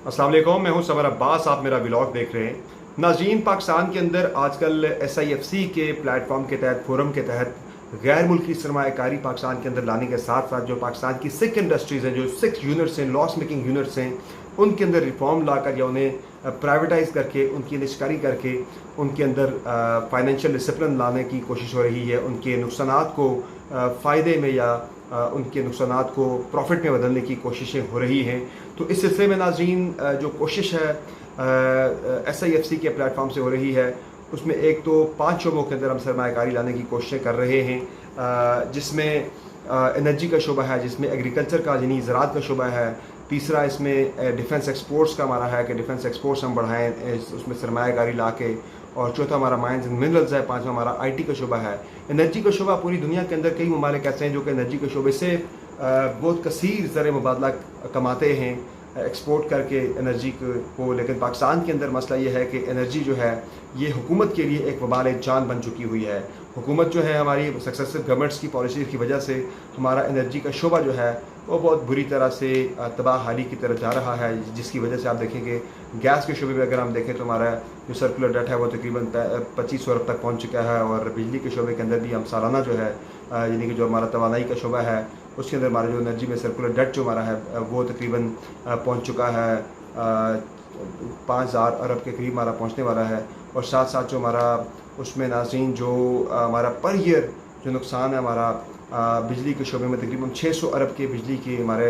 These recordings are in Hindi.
अस्सलाम वालेकुम, मैं हूं समर अब्बास। आप मेरा व्लॉग देख रहे हैं। नाज़रीन, पाकिस्तान के अंदर आजकल SIFC के प्लेटफॉर्म के तहत, फोरम के तहत गैर मुल्की सरमायाकारी पाकिस्तान के अंदर लाने के साथ साथ जो पाकिस्तान की सिक इंडस्ट्रीज़ हैं, जो सिक्स यूनिट्स हैं, लॉस मेकिंग यूनिट्स हैं, उनके अंदर रिफॉर्म लाकर या उन्हें प्राइवेटाइज करके, उनकी निष्कारी करके उनके अंदर फाइनेंशियल डिसिप्लिन लाने की कोशिश हो रही है। उनके नुकसानात को फ़ायदे में या उनके नुकसानात को प्रॉफिट में बदलने की कोशिशें हो रही हैं। तो इस सिलसिले में नाज़रीन, जो कोशिश है SIFC के प्लेटफॉर्म से हो रही है, उसमें एक तो 5 शोबों के अंदर हम सरमायाकारी लाने की कोशिशें कर रहे हैं, जिसमें एनर्जी का शोबा है, जिसमें एग्रीकल्चर का यानी ज़राअत का शोबा है। तीसरा इसमें डिफेंस एक्सपोर्ट्स का हमारा है कि डिफेंस एक्सपोर्ट्स हम बढ़ाएं, उसमें सरमायाकारी ला के। और चौथा हमारा माइंस एंड मिनरल्स है। पांचवा हमारा IT का शोबा है। एनर्जी का शोबा पूरी दुनिया के अंदर कई ममालिक ऐसे हैं जो कि एनर्जी के शोबे से बहुत कसीर ज़र मुबादला कमाते हैं एक्सपोर्ट करके एनर्जी को। लेकिन पाकिस्तान के अंदर मसला ये है कि एनर्जी जो है ये हुकूमत के लिए एक वबाल जान बन चुकी हुई है। हुकूमत जो है, हमारी सक्सेसिव गवर्नमेंट्स की पॉलिसी की वजह से हमारा एनर्जी का शोबा जो है वो बहुत बुरी तरह से तबाहाली की तरफ जा रहा है, जिसकी वजह से आप देखेंगे गैस के शोबे में अगर हम देखें तो हमारा जो सर्कुलर डेट है वो तकरीबन 2500 अरब तक पहुँच चुका है। और बिजली के शोबे के अंदर भी हम सालाना जो है यानी कि जो हमारा तवानाई का शोबा है उसके अंदर हमारा जो एनर्जी में सर्कुलर डेट जो हमारा है वो तकरीबन पहुँच चुका है 5000 अरब के करीब हमारा पहुँचने वाला है। और साथ साथ जो हमारा उसमें नाज़रीन जो हमारा पर ईयर जो नुकसान है हमारा बिजली के शोबे में तकरीबन 600 अरब के बिजली के हमारे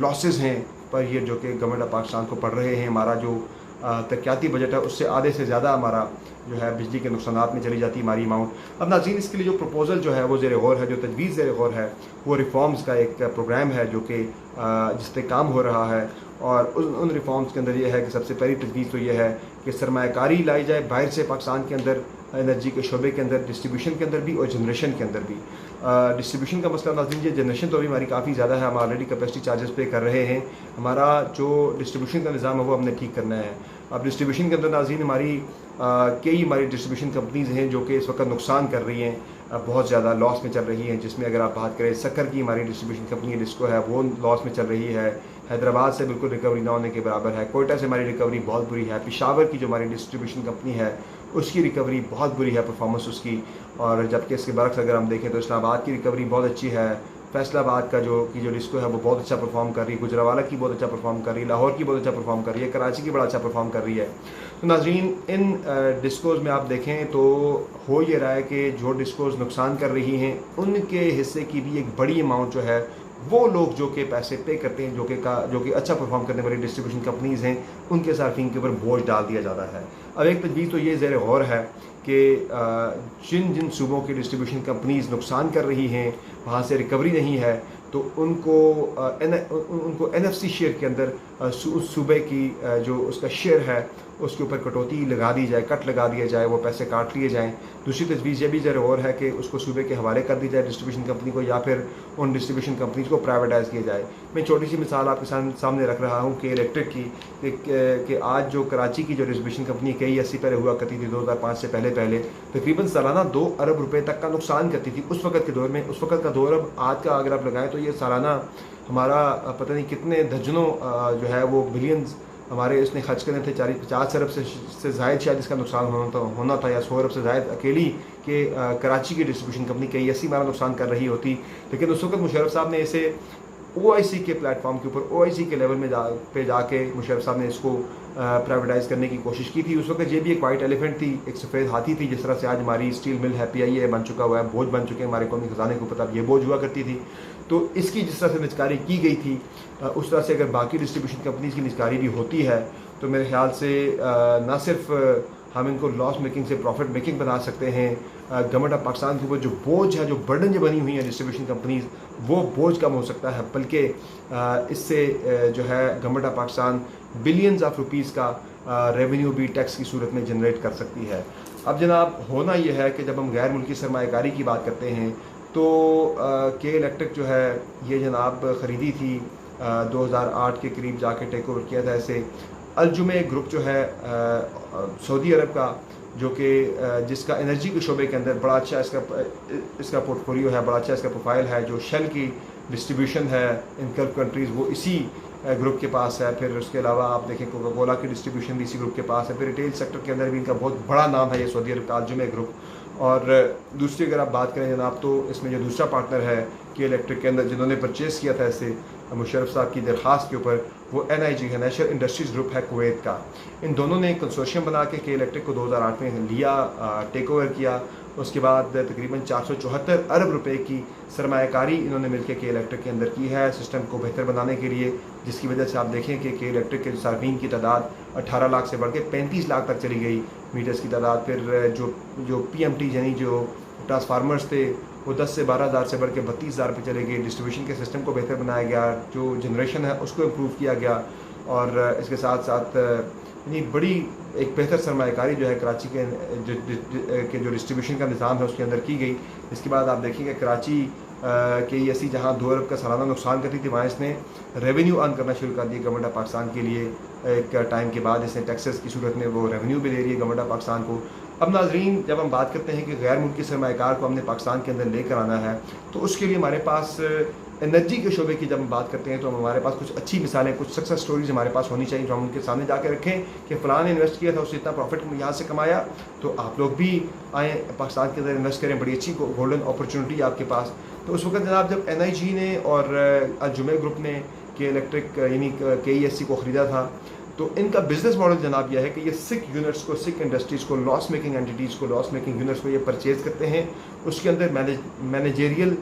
लॉसेस हैं पर ईयर, जो कि गवर्नमेंट ऑफ पाकिस्तान को पड़ रहे हैं। हमारा जो तरक्याती बजट है उससे आधे से ज़्यादा हमारा जो है बिजली के नुकसानात में चली जाती है हमारी अमाउंट। अब नाज़रीन, इसके लिए जो प्रपोज़ल जो है वो ज़ेर गौर है, जो तजवीज़ ज़ेर गौर है, वो रिफॉर्म्स का एक प्रोग्राम है जो कि जिस पर काम हो रहा है। और उन रिफॉर्म्स के अंदर ये है कि सबसे पहली तजवीज़ तो ये है कि सरमायाकारी लाई जाए बाहर से पाकिस्तान के अंदर, एनर्जी के शोबे के अंदर, डिस्ट्रीब्यूशन के अंदर भी और जनरेशन के अंदर भी। डिस्ट्रीब्यूशन का मसला नाज़रीन, ये जनरेशन तो अभी हमारी काफ़ी ज़्यादा है, हम ऑलरेडी कैपेसिटी चार्जेस पे कर रहे हैं। हमारा जो डिस्ट्रीब्यूशन का निज़ाम है वो हमने ठीक करना है। अब डिस्ट्रीब्यूशन के अंदर नाज़रीन हमारी कई हमारी डिस्ट्रीब्यूशन कंपनीज़ हैं जो कि इस वक्त नुकसान कर रही हैं, बहुत ज़्यादा लॉस में चल रही हैं। जिसमें अगर आप बात करें शक्कर की, हमारी डिस्ट्रीब्यूशन कंपनी डिस्को है, वो लॉस में चल रही है। हैदराबाद से बिल्कुल रिकवरी ना होने के बराबर है। कोयटा से हमारी रिकवरी बहुत बुरी है। पेशावर की जो हमारी डिस्ट्रीब्यूशन कंपनी है उसकी रिकवरी बहुत बुरी है, परफॉर्मेंस उसकी। और जबकि इसके बरक्स अगर हम देखें तो इस्लामाबाद की रिकवरी बहुत अच्छी है। फैसलाबाद का जो डिस्को है वो बहुत अच्छा परफॉर्म कर रही है। गुजरावाला की बहुत अच्छा परफॉर्म कर रही है। लाहौर की बहुत अच्छा परफॉर्म कर रही है। कराची की बड़ा अच्छा परफॉर्म कर रही है। तो नाज़रीन, इन डिस्कोज़ में आप देखें तो हो ये रहा है कि जो डिस्कोज़ नुकसान कर रही हैं उनके हिस्से की भी एक बड़ी अमाउंट जो है वो लोग जो कि पैसे पे करते हैं, जो कि अच्छा परफॉर्म करने वाली डिस्ट्रीब्यूशन कंपनीज़ हैं, उनके सार्फिन के ऊपर बोझ डाल दिया जाता है। अब एक तजवीज़ तो ये ज़ेर गौर है कि जिन जिन सूबों की डिस्ट्रीब्यूशन कंपनीज़ नुकसान कर रही हैं वहाँ से रिकवरी नहीं है, तो उनको NFC शेयर के अंदर उस सूबे की जो उसका शेयर है उसके ऊपर कटौती लगा दी जाए, कट लगा दिया जाए, वो पैसे काट लिए जाएँ। दूसरी तजवीज़ ये भी ज़रा और है कि उसको सूबे के हवाले कर दी जाए डिस्ट्रीब्यूशन कंपनी को, या फिर उन डिस्ट्रीब्यूशन कंपनीज़ को प्राइवेटाइज़ किया जाए। मैं छोटी सी मिसाल आपके सामने रख रहा हूँ कि इलेक्ट्रिक की कि आज जो कराची की जो डिस्ट्रीब्यूशन कंपनी KESC पहले हुआ करती थी 2005 से पहले तकरीबन सालाना 2 अरब रुपये तक का नुकसान करती थी उस वक्त के दौर में। उस वक्त का 2 अरब आज का अगर आप लगाएं तो ये सालाना हमारा पता नहीं कितने दर्जनों जो है वो बिलियंस हमारे इसने खर्च करने थे। 40-50 अरब से ज़ायद शायद इसका नुकसान होना था, या 100 अरब से ज़ायद अकेली कि कराची की डिस्ट्रीब्यूशन कंपनी KESC हमारा नुकसान कर रही होती। लेकिन उस वक्त मुशर्रफ साहब ने इसे OIC के प्लेटफॉर्म के ऊपर, OIC के लेवल में जाके मुशर्रफ साहब ने इसको प्राइवेटाइज़ करने की कोशिश की थी। उस वक्त ये भी एक वाइट एलिफेंट थी, एक सफ़ेद हाथी थी। जिस तरह से आज हमारी स्टील मिल है PIA बन चुका हुआ है, बोझ बन चुके हैं हमारे कौमी खजाने के ऊपर, तब ये बोझ हुआ करती थी। तो इसकी जिस तरह से निजकारी की गई थी उस तरह से अगर बाकी डिस्ट्रीब्यूशन कंपनीज़ की निजकारी भी होती है तो मेरे ख्याल से ना सिर्फ हम इनको लॉस मेकिंग से प्रॉफिट मेकिंग बना सकते हैं, गवर्नमेंट ऑफ पाकिस्तान के ऊपर जो बोझ है, जो बर्डन जो बनी हुई है डिस्ट्रीब्यूशन कंपनीज़, वो बोझ कम हो सकता है। बल्कि इससे जो है government of Pakistan billions of rupees का रेवेन्यू भी टैक्स की सूरत में जनरेट कर सकती है। अब जनाब, होना यह है कि जब हम गैर मुल्की सरमायाकारी की बात करते हैं तो K इलेक्ट्रिक जो है ये जनाब ख़रीदी थी 2008 के करीब जाके टेक ओवर किया था ऐसे। अलजुमे ग्रुप जो है सऊदी अरब का, जो कि जिसका एनर्जी के शोबे के अंदर बड़ा अच्छा इसका पोर्टफोलियो है, बड़ा अच्छा इसका प्रोफाइल है। जो शेल की डिस्ट्रीब्यूशन है इन गल्फ कंट्रीज़ वो इसी ग्रुप के पास है, फिर उसके अलावा आप देखें कोका कोला की डिस्ट्रीब्यूशन भी इसी ग्रुप के पास है, फिर रिटेल सेक्टर के अंदर भी इनका बहुत बड़ा नाम है ये सऊदी अरब का अलजुमेह ग्रुप। और दूसरी अगर आप बात करें जनाब, तो इसमें जो दूसरा पार्टनर है के इलेक्ट्रिक के अंदर जिन्होंने परचेज़ किया था इसे मुशर्रफ साहब की दरख्वास्त के ऊपर, वो NIG है, नेशनल इंडस्ट्रीज़ ग्रुप है कुवैत का। इन दोनों ने कंसोर्शियम बना के इलेक्ट्रिक को 2008 में लिया, टेक ओवर किया। उसके बाद तकरीबन 474 अरब रुपए की सरमायाकारी इन्होंने मिलकर के इलेक्ट्रिक के अंदर की है सिस्टम को बेहतर बनाने के लिए, जिसकी वजह से आप देखें कि इलेक्ट्रिक के सार्फिन की तादाद 18 लाख से बढ़ के 35 लाख तक चली गई मीटर्स की तादाद। फिर जो PMT यानी जो ट्रांसफार्मर्स थे वो 10 से 12,000 से बढ़ के 32,000 पे चले गए। डिस्ट्रीब्यूशन के सिस्टम को बेहतर बनाया गया, जो जनरेशन है उसको इम्प्रूव किया गया, और इसके साथ साथ यानी बड़ी एक बेहतर सरमायाकारी जो है कराची के जो डिस्ट्रीब्यूशन का निज़ाम है उसके अंदर की गई। इसके बाद आप देखेंगे कराची KESC जहाँ 2 अरब का सालाना नुकसान करती थी, वहाँ इसने रेवेन्यू अर्न करना शुरू कर दिया गवर्नमेंट ऑफ पाकिस्तान के लिए। एक टाइम के बाद इसने टैक्सेस की सूरत में वो रेवेन्यू भी दे रही है गवर्नमेंट ऑफ पाकिस्तान को। अब नाजरीन, जब हम बात करते हैं कि गैर मुल्की सरमायाकार को हमने पाकिस्तान के अंदर लेकर आना है, तो उसके लिए हमारे पास एनर्जी के शोबे की जब हम बात करते हैं तो हमारे पास कुछ अच्छी मिसालें, कुछ सक्सेस स्टोरीज हमारे पास होनी चाहिए, जो हम उनके सामने जाकर रखें कि फ़लाँ ने इन्वेस्ट किया था, उससे इतना प्रॉफिट यहाँ से कमाया, तो आप लोग भी आएँ पाकिस्तान के अंदर इन्वेस्ट करें, बड़ी अच्छी गोल्डन अपॉर्चुनिटी आपके पास। तो उस वक्त जनाब जब NIG ने और अलजुमेह ग्रुप ने के इलेक्ट्रिक यानी KESC को ख़रीदा था, तो इनका बिजनेस मॉडल जनाब यह है कि ये सिक यूनिट्स को, सिक इंडस्ट्रीज़ को, लॉस मेकिंग एंटिटीज़ को, लॉस मेकिंग यूनिट्स को ये परचेज़ करते हैं, उसके अंदर मैनेजेरियल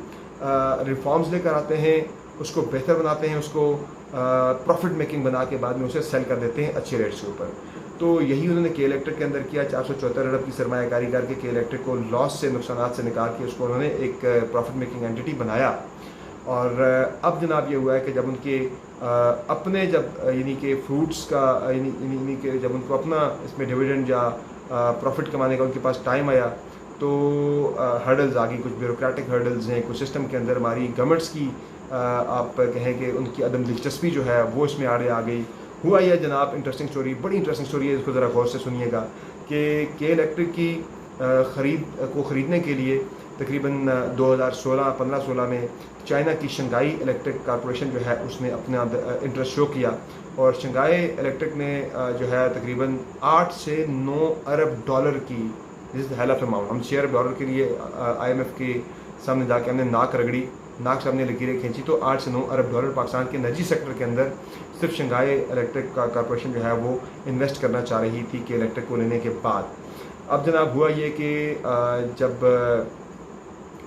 रिफॉर्म्स लेकर आते हैं, उसको बेहतर बनाते हैं, उसको प्रॉफिट मेकिंग बना के बाद में उसे सेल कर देते हैं अच्छे रेट्स के ऊपर। तो यही उन्होंने के इलेक्ट्रिक के अंदर किया। 474 अरब की सरमायाकारी करके के इलेक्ट्रिक को लॉस से, नुकसान से निकाल के उसको उन्होंने एक प्रॉफिट मेकिंग एंटिटी बनाया। और अब जनाब ये हुआ है कि जब उनके अपने यानी कि फ्रूट्स का यानी कि जब उनको अपना इसमें डिविडेंड या प्रॉफिट कमाने का उनके पास टाइम आया, तो हर्डल्स आ गई, कुछ ब्यूरोक्रेटिक हर्डल्स हैं, कुछ सिस्टम के अंदर हमारी गवर्नमेंट्स की आप कहें कि उनकी अदम दिलचस्पी जो है वो इसमें आड़े आ गई। हुआ यह जनाब, इंटरेस्टिंग स्टोरी, बड़ी इंटरेस्टिंग स्टोरी है, इसको ज़रा गौर से सुनिएगा कि के इलेक्ट्रिक की ख़रीदने के लिए तकरीबन 2015-16 में चाइना की शंघाई इलेक्ट्रिक कॉरपोरेशन जो है उसने अपना इंटरेस्ट शो किया, और शंघाई इलेक्ट्रिक ने जो है तकरीबन 8 से 9 अरब डॉलर की, this is hell of amount, हम शेयर डॉलर के लिए IMF के सामने जाके हमने नाक रगड़ी, नाक सामने लकीरें खींची, तो 8 से 9 अरब डॉलर पाकिस्तान के एनर्जी सेक्टर के अंदर सिर्फ शंघाई इलेक्ट्रिक कॉरपोरेशन जो है वो इन्वेस्ट करना चाह रही थी कि इलेक्ट्रिक को लेने के बाद। अब जनाब हुआ ये कि जब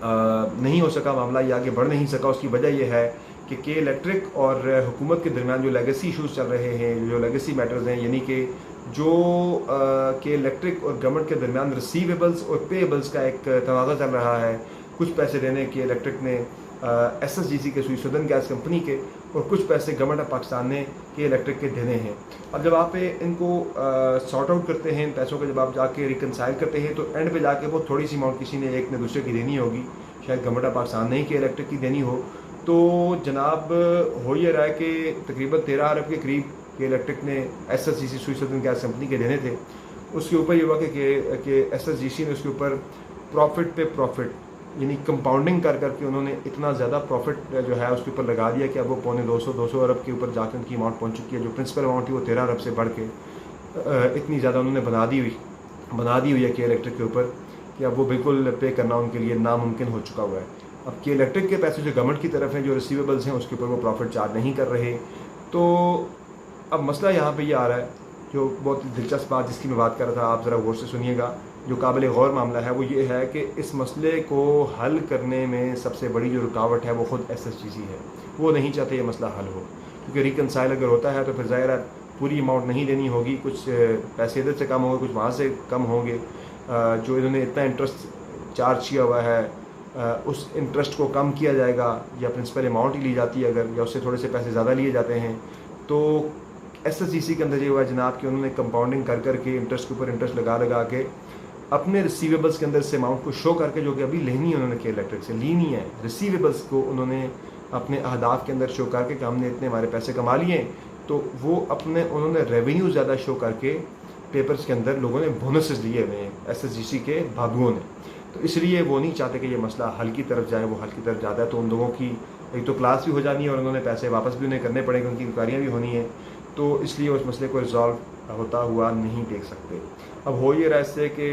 नहीं हो सका मामला, ये आगे बढ़ नहीं सका, उसकी वजह यह है कि इलेक्ट्रिक और हुकूमत के दरमियान जो लेगेसी इशूज़ चल रहे हैं, जो लेगेसी मैटर्स हैं, यानी कि जो के इलेक्ट्रिक और गवर्नमेंट के दरमियान रिसीवेबल्स और पेएबल्स का एक तनाज़ा चल रहा है। कुछ पैसे देने के इलेक्ट्रिक ने SSGC के सुदर्न गैस कंपनी के, और कुछ पैसे गवर्नमेंट ऑफ पाकिस्तान ने के इलेक्ट्रिक के देने हैं। अब जब आप इनको सॉर्ट आउट करते हैं, इन पैसों को जब आप जाके रिकनसाइल करते हैं, तो एंड पे जाके वो थोड़ी सी अमाउंट किसी ने एक ने दूसरे की देनी होगी, शायद गवर्नमेंट ऑफ पाकिस्तान ने ही के इलेक्ट्रिक की देनी हो। तो जनाब हो ये रहा है कि तकरीबन 13 अरब के करीब के इलेक्ट्रिक ने SSGC सुदर्न गैस कंपनी के देने थे। उसके ऊपर ये हुआ कि SSGC ने उसके ऊपर प्रॉफिट पे प्रॉफिट यानी कंपाउंडिंग कर करके उन्होंने इतना ज़्यादा प्रॉफिट जो है उसके ऊपर लगा दिया कि अब वो पौने 200 अरब के ऊपर जाकर उनकी अमाउंट पहुंच चुकी है। जो प्रिंसिपल अमाउंट थी वो 13 अरब से बढ़ के इतनी ज़्यादा उन्होंने बना दी हुई है के इलेक्ट्रिक के ऊपर कि अब वो बिल्कुल पे करना उनके लिए नामुमकिन हो चुका हुआ है। अब के इलेक्ट्रिक के पैसे जो गवर्नमेंट की तरफ हैं, जो रिसीवेबल्स हैं, उसके ऊपर वो प्रॉफिट चार्ज नहीं कर रहे। तो अब मसला यहाँ पर ये आ रहा है, जो बहुत दिलचस्प बात जिसकी मैं बात कर रहा था, आप ज़रा गौर से सुनिएगा। जो काबिल गौर मामला है वो ये है कि इस मसले को हल करने में सबसे बड़ी जो रुकावट है वो ख़ुद SSGC है। वो नहीं चाहते ये मसला हल हो, क्योंकि रिकनसाइल अगर होता है तो फिर ज़ाहिर है पूरी अमाउंट नहीं देनी होगी, कुछ पैसे इधर से कम होंगे, कुछ वहाँ से कम होंगे। जो इन्होंने इतना इंटरेस्ट चार्ज किया हुआ है उस इंटरेस्ट को कम किया जाएगा, या प्रिंसिपल अमाउंट ही ली जाती है अगर, या उससे थोड़े से पैसे ज़्यादा लिए जाते हैं। तो SSGC के अंदर ये हुआ जनाब कि उन्होंने कंपाउंडिंग कर करके इंटरेस्ट के ऊपर इंटरेस्ट लगा के अपने रिसीवेबल्स के अंदर से अमाउंट को शो करके, जो कि अभी लेनी है उन्होंने के इलेक्ट्रिक से ली नहीं है, रिसीवेबल्स को उन्होंने अपने अहदाफ के अंदर शो करके कि हमने इतने हमारे पैसे कमा लिए, तो वो उन्होंने रेवेन्यू ज़्यादा शो करके पेपर्स के अंदर लोगों ने बोनसेस लिए हुए हैं SSGC के बाबुओं ने। तो इसलिए वो नहीं चाहते कि ये मसला हल की तरफ जाए, वो हल की तरफ जाता है तो उन लोगों की एक तो क्लास भी हो जानी है और उन्होंने पैसे वापस भी उन्हें करने पड़ेंगे, उनकी इंक्वायरियाँ भी होनी है, तो इसलिए उस मसले को रिजॉल्व होता हुआ नहीं देख सकते। अब हो ये रहा इससे कि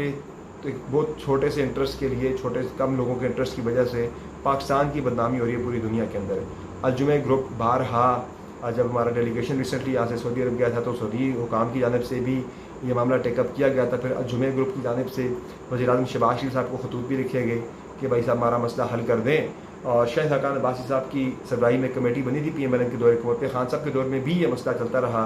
तो एक बहुत छोटे से इंटरेस्ट के लिए, छोटे कम लोगों के इंटरेस्ट की वजह से पाकिस्तान की बदनामी हो रही है पूरी दुनिया के अंदर। अलजुमे ग्रुप बारहा, जब हमारा डेलीगेशन रिसेंटली यहाँ से सऊदी अरब गया था तो सऊदी हुकाम की जानिब से भी ये मामला टेकअप किया गया था। फिर अलजुमे ग्रुप की जानिब से वज़ीर-ए-आज़म शहबाज शरीफ साहब को खतूत भी लिखे गए कि भाई साहब हमारा मसला हल कर दें। और शाहिद हक़ान अब्बासी साहब की सरबराही में कमेटी बनी थी PMLN के दौर पे, खान साहब के दौर में भी ये मसला चलता रहा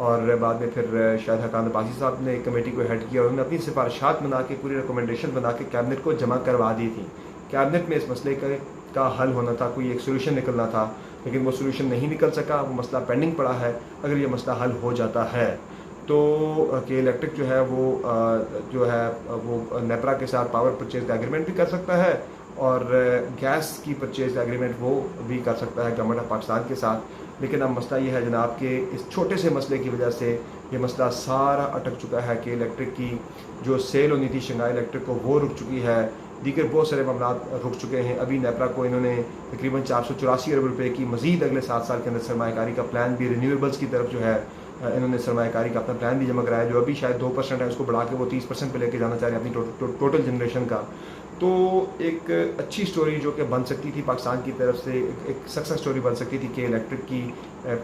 और बाद में फिर शाहिद हक़ान अब्बासी साहब ने कमेटी को हेड किया और उन्होंने अपनी सिफारिशात बना के, पूरी रिकमेंडेशन बना के कैबिनेट को जमा करवा दी थी। कैबिनेट में इस मसले का हल होना था, कोई एक सोल्यूशन निकलना था, लेकिन वो सोल्यूशन नहीं निकल सका, वो मसला पेंडिंग पड़ा है। अगर ये मसला हल हो जाता है तो के इलेक्ट्रिक जो है वो नेपरा के साथ पावर परचेज का एग्रीमेंट भी कर सकता है और गैस की परचेज एग्रीमेंट वो भी कर सकता है गवर्नमेंट ऑफ पाकिस्तान के साथ। लेकिन अब मसला ये है जनाब कि इस छोटे से मसले की वजह से ये मसला सारा अटक चुका है कि इलेक्ट्रिक की जो सेल होनी थी शंघाई इलेक्ट्रिक को वो रुक चुकी है, दीगर बहुत सारे मामला रुक चुके हैं। अभी नेपरा को इन्होंने तकरीबन 484 अरब रुपये की मजीद अगले 7 साल के अंदर सरमायाकारी का प्लान भी, रिन्यूएबल्स की तरफ जो है इन्होंने सरमायाकारी का अपना प्लान भी जमा कराया, जो अभी शायद 2% है, उसको बढ़ा के वो 30% पे लेके जाना चाह रहे हैं अपनी टोटल जनरेशन का। तो एक अच्छी स्टोरी जो कि बन सकती थी पाकिस्तान की तरफ से, एक सक्सेस स्टोरी बन सकती थी कि इलेक्ट्रिक की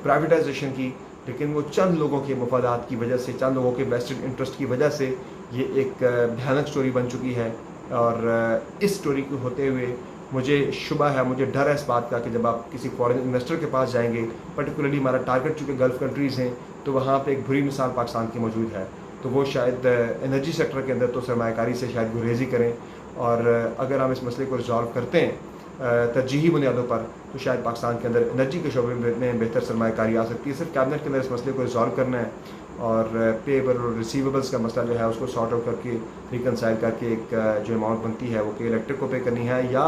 प्राइवेटाइजेशन की, लेकिन वो चंद लोगों के मफादात की वजह से, चंद लोगों के वेस्टेड इंटरेस्ट की वजह से ये एक भयानक स्टोरी बन चुकी है। और इस स्टोरी को होते हुए मुझे शुबा है, मुझे डर है इस बात का कि जब आप किसी फॉरेन इन्वेस्टर के पास जाएंगे, पर्टिकुलरली हमारा टारगेट चूँकि गल्फ़ कंट्रीज़ हैं, तो वहाँ पे एक बुरी मिसाल पाकिस्तान की मौजूद है। तो वो शायद एनर्जी सेक्टर के अंदर तो सरमायाकारी से शायद गुरेज़ी करें, और अगर हम इस मसले को रिजॉल्व करते हैं तरजीही बुनियादों पर, तो शायद पाकिस्तान के अंदर एनर्जी के शोबे में बेहतर सरमायाकारी आ सकती है। सिर्फ कैबिनेट के अंदर इस मसले को रिजॉल्व करना है और पेबर और रिसीवेबल्स का मसला जो है उसको सॉर्ट आउट करके, रिकनसाइल करके एक जो अमाउंट बनती है वो के इलेक्ट्रिक को पे करनी है या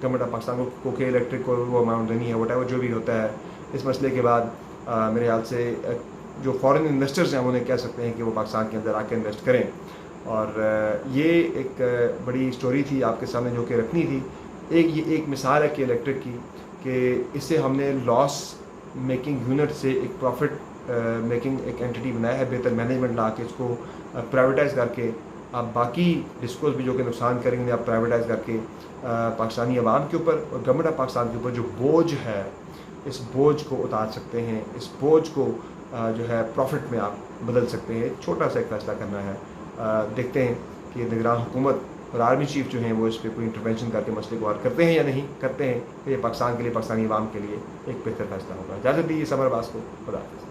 गवर्नमेंट ऑफ पाकिस्तान को के इलेक्ट्रिक को वो अमाउंट देनी है, वट एवर जो भी होता है। इस मसले के बाद मेरे ख्याल से जो फॉरेन इन्वेस्टर्स हैं उन्हें कह सकते हैं कि वो पाकिस्तान के अंदर आके इन्वेस्ट करें। और ये एक बड़ी स्टोरी थी आपके सामने जो कि रखनी थी। ये एक मिसाल है कि इलेक्ट्रिक की, कि इससे हमने लॉस मेकिंग यूनिट से एक प्रॉफिट मेकिंग एक एंटिटी बनाया है, बेहतर मैनेजमेंट ला के इसको प्राइवेटाइज़ करके आप बाकी डिस्कोज भी जो कि नुकसान करेंगे आप प्राइवेटाइज़ करके पाकिस्तानी अवाम के ऊपर और गवर्नमेंट ऑफ पाकिस्तान के ऊपर जो बोझ है, इस बोझ को उतार सकते हैं, इस बोझ को जो है प्रॉफिट में आप बदल सकते हैं। छोटा सा एक फैसला करना है। देखते हैं कि निगरान हुकूमत और आर्मी चीफ जो हैं वो इस पर कोई इंटरवेंशन करके मसले को हल करते हैं या नहीं करते हैं। तो ये पाकिस्तान के लिए, पाकिस्तानी अवाम के लिए एक बेहतर फैसला होगा। इजाज़त दीजिए समर अब्बास को, खुदा हाफ़िज़।